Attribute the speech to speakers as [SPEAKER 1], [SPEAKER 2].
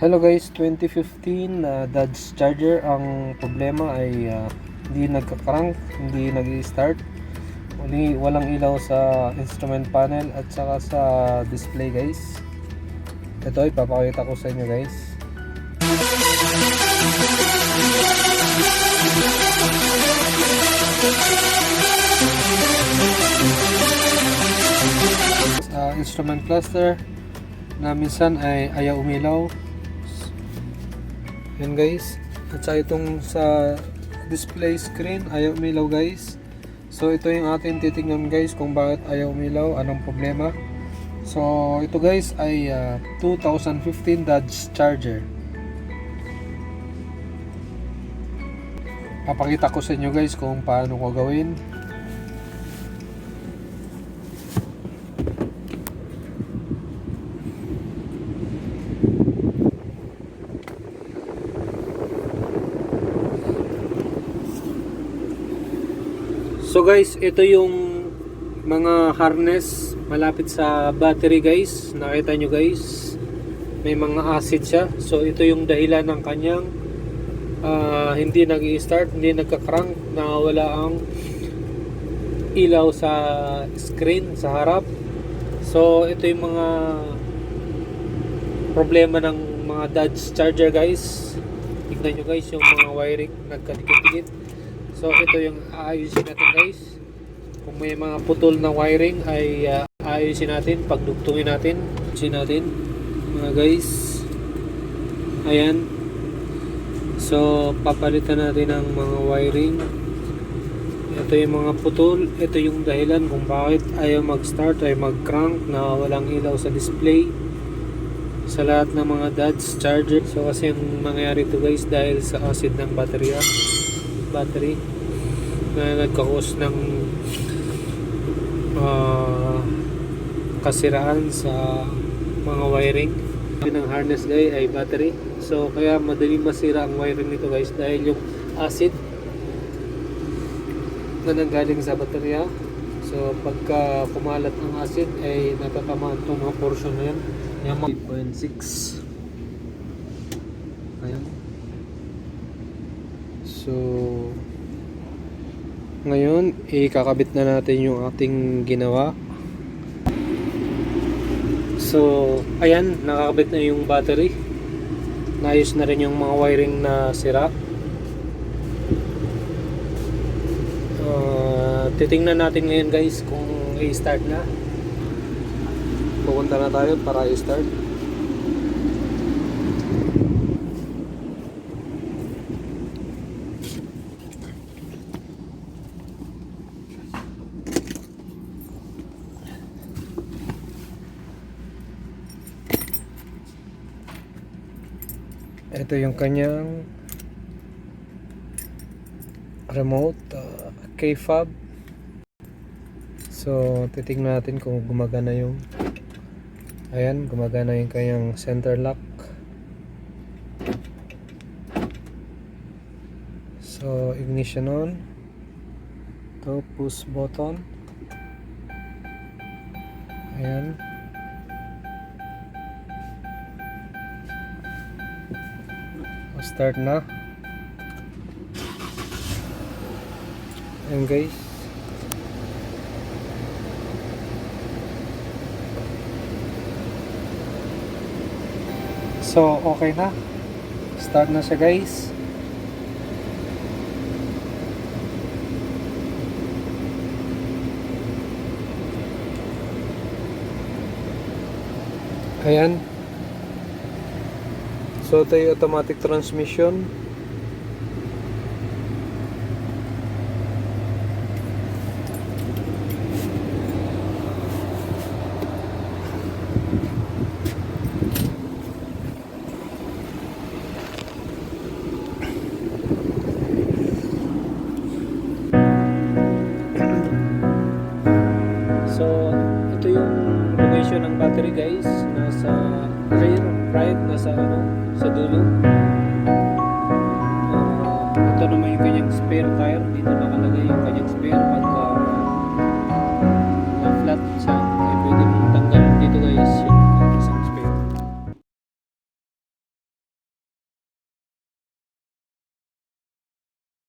[SPEAKER 1] Hello guys, 2015 Dodge Charger. Ang problema ay hindi nagka-crank, hindi nag-i-start. Walang ilaw sa instrument panel at saka sa display guys. Ito ipapakita ko sa inyo guys. Sa instrument cluster na minsan ay ayaw umilaw. Yan guys, at saka itong sa display screen ayaw umilaw guys. So ito yung ating titingnan guys kung bakit ayaw umilaw, anong problema. So ito guys ay 2015 Dodge Charger. Papakita ko sa inyo guys kung paano ko gawin. So guys, ito yung mga harness malapit sa battery guys. Nakita nyo guys, may mga acid siya. So ito yung dahilan ng kanyang hindi nag-i-start, hindi nagka-crank, nawawala ang ilaw sa screen, sa harap. So ito yung mga problema ng mga Dodge Charger guys. Tignan nyo guys yung mga wiring nagkadikit-dikit. So ito yung aayusin natin guys. Kung may mga putol na wiring ay aayusin natin, pagdugtungin natin. Aayusin natin mga guys. Ayan. So papalitan natin ang mga wiring. Ito yung mga putol. Ito yung dahilan kung bakit ayaw mag-start, ay mag-crank, na walang ilaw sa display sa lahat ng mga Dodge Charger. So kasi yung mangyayari ito guys dahil sa acid ng battery na nagkakos ng kasiraan sa mga wiring. Ng harness guys ay battery, so kaya madaling masira ang wiring nito guys dahil yung acid na nanggaling sa baterya. So pagka kumalat ang acid ay natatamaan itong mga portion na yan. Yan 8.6. ayan. So ngayon ikakabit na natin yung ating ginawa. So ayan, nakakabit na yung battery, naayos na rin yung mga wiring na sira. Titingnan natin ngayon guys kung i-start na. Pupunta na tayo para i-start. Ito yung kanyang remote key-fob. So titingnan natin kung gumagana yung, ayan, gumagana yung kanyang center lock. So ignition on. Ito push button. Ayan. Start na. Ayan guys. So okay na. Start na siya guys. Ayan. So ito yung automatic transmission. So ito yung location ng battery guys, nasa rear, right, nasa sa dulo. Ito naman yung kanyang spare tire, dito nakalagay yung kanyang spare. Pag